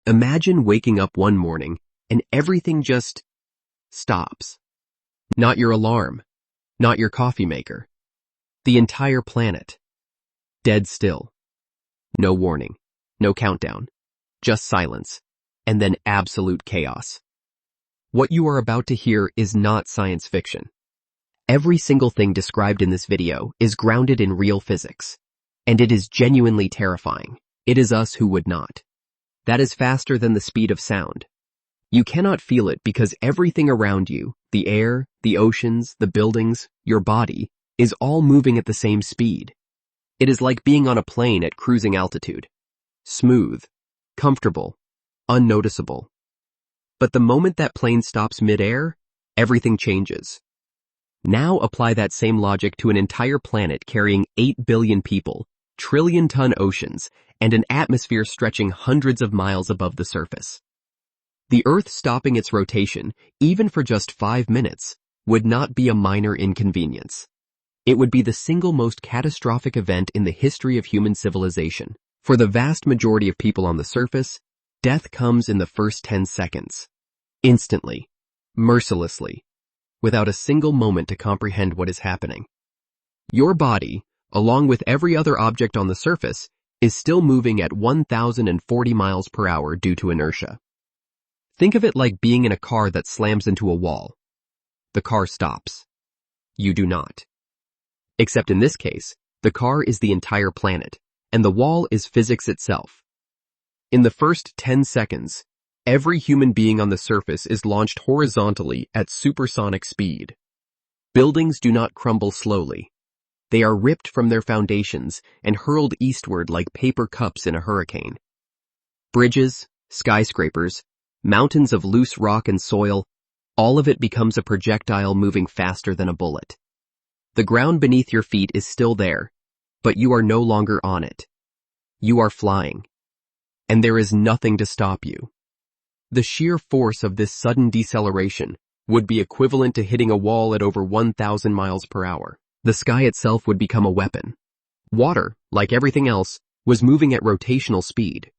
Imagine waking up one morning and everything just stops. Not your alarm, not your coffee maker. The entire planet. Dead still. No warning, no countdown, just silence, and then absolute chaos. What you are about to hear is not science fiction. Every single thing described in this video is grounded in real physics, and it is genuinely terrifying. It is us who would not. That is faster than the speed of sound. You cannot feel it because everything around you, the air, the oceans, the buildings, your body, is all moving at the same speed. It is like being on a plane at cruising altitude. Smooth, comfortable, unnoticeable. But the moment that plane stops mid-air, everything changes. Now apply that same logic to an entire planet carrying 8 billion people, trillion-ton oceans, and an atmosphere stretching hundreds of miles above the surface. The Earth stopping its rotation, even for just 5 minutes, would not be a minor inconvenience. It would be the single most catastrophic event in the history of human civilization. For the vast majority of people on the surface, death comes in the first 10 seconds. Instantly, mercilessly, without a single moment to comprehend what is happening. Your body, along with every other object on the surface, is still moving at 1,040 miles per hour due to inertia. Think of it like being in a car that slams into a wall. The car stops. You do not. Except in this case, the car is the entire planet, and the wall is physics itself. In the first 10 seconds, every human being on the surface is launched horizontally at supersonic speed. Buildings do not crumble slowly. They are ripped from their foundations and hurled eastward like paper cups in a hurricane. Bridges, skyscrapers, mountains of loose rock and soil, all of it becomes a projectile moving faster than a bullet. The ground beneath your feet is still there, but you are no longer on it. You are flying, and there is nothing to stop you. The sheer force of this sudden deceleration would be equivalent to hitting a wall at over 1,000 miles per hour. The sky itself would become a weapon. Water, like everything else, was moving at rotational speed.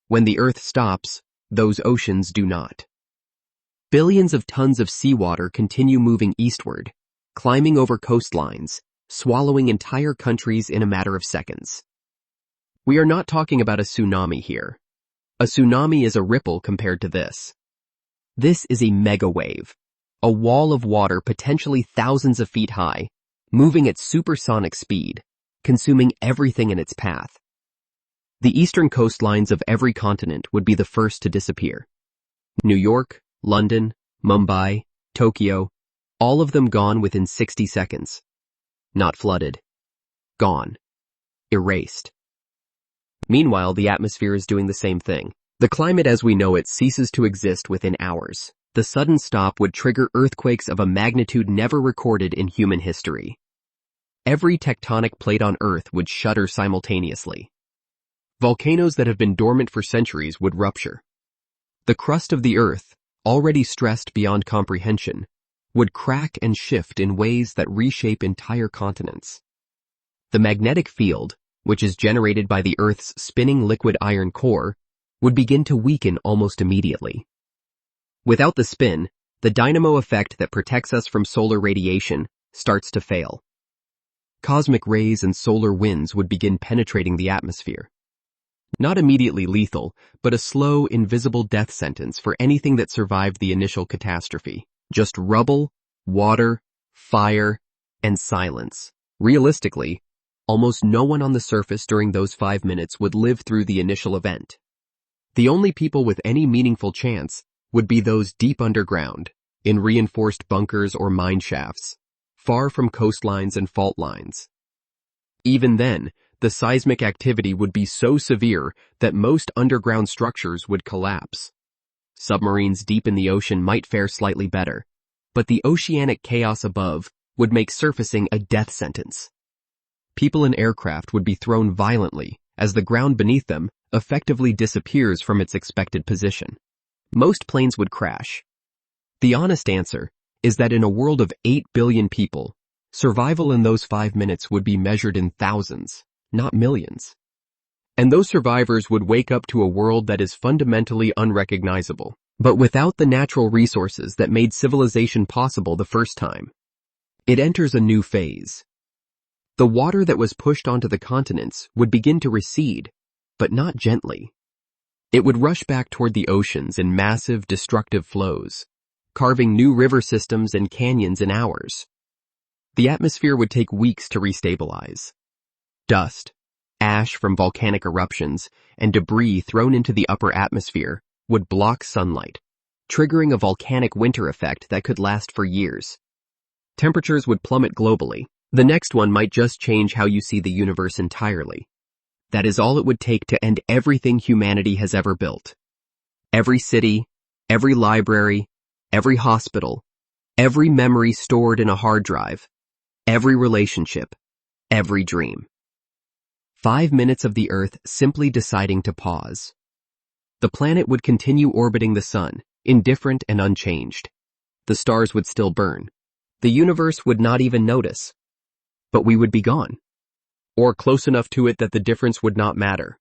When the Earth stops, those oceans do not. Billions of tons of seawater continue moving eastward, climbing over coastlines, swallowing entire countries in a matter of seconds. We are not talking about a tsunami here. A tsunami is a ripple compared to this. This is a mega wave, a wall of water potentially thousands of feet high, moving at supersonic speed, consuming everything in its path. The eastern coastlines of every continent would be the first to disappear. New York, London, Mumbai, Tokyo, all of them gone within 60 seconds. Not flooded. Gone. Erased. Meanwhile, the atmosphere is doing the same thing. The climate as we know it ceases to exist within hours. The sudden stop would trigger earthquakes of a magnitude never recorded in human history. Every tectonic plate on Earth would shudder simultaneously. Volcanoes that have been dormant for centuries would rupture. The crust of the Earth, already stressed beyond comprehension, would crack and shift in ways that reshape entire continents. The magnetic field, which is generated by the Earth's spinning liquid iron core, would begin to weaken almost immediately. Without the spin, the dynamo effect that protects us from solar radiation starts to fail. Cosmic rays and solar winds would begin penetrating the atmosphere. Not immediately lethal, but a slow, invisible death sentence for anything that survived the initial catastrophe. Just rubble, water, fire, and silence. Realistically, almost no one on the surface during those 5 minutes would live through the initial event. The only people with any meaningful chance would be those deep underground, in reinforced bunkers or mine shafts, far from coastlines and fault lines. Even then, the seismic activity would be so severe that most underground structures would collapse. Submarines deep in the ocean might fare slightly better, but the oceanic chaos above would make surfacing a death sentence. People in aircraft would be thrown violently as the ground beneath them effectively disappears from its expected position. Most planes would crash. The honest answer is that in a world of 8 billion people, survival in those 5 minutes would be measured in thousands, not millions. And those survivors would wake up to a world that is fundamentally unrecognizable, but without the natural resources that made civilization possible the first time. It enters a new phase. The water that was pushed onto the continents would begin to recede, but not gently. It would rush back toward the oceans in massive, destructive flows, carving new river systems and canyons in hours. The atmosphere would take weeks to restabilize. Dust, ash from volcanic eruptions, and debris thrown into the upper atmosphere would block sunlight, triggering a volcanic winter effect that could last for years. Temperatures would plummet globally. The next one might just change how you see the universe entirely. That is all it would take to end everything humanity has ever built. Every city, every library, every hospital, every memory stored in a hard drive, every relationship, every dream. 5 minutes of the Earth simply deciding to pause. The planet would continue orbiting the sun, indifferent and unchanged. The stars would still burn. The universe would not even notice. But we would be gone. Or close enough to it that the difference would not matter.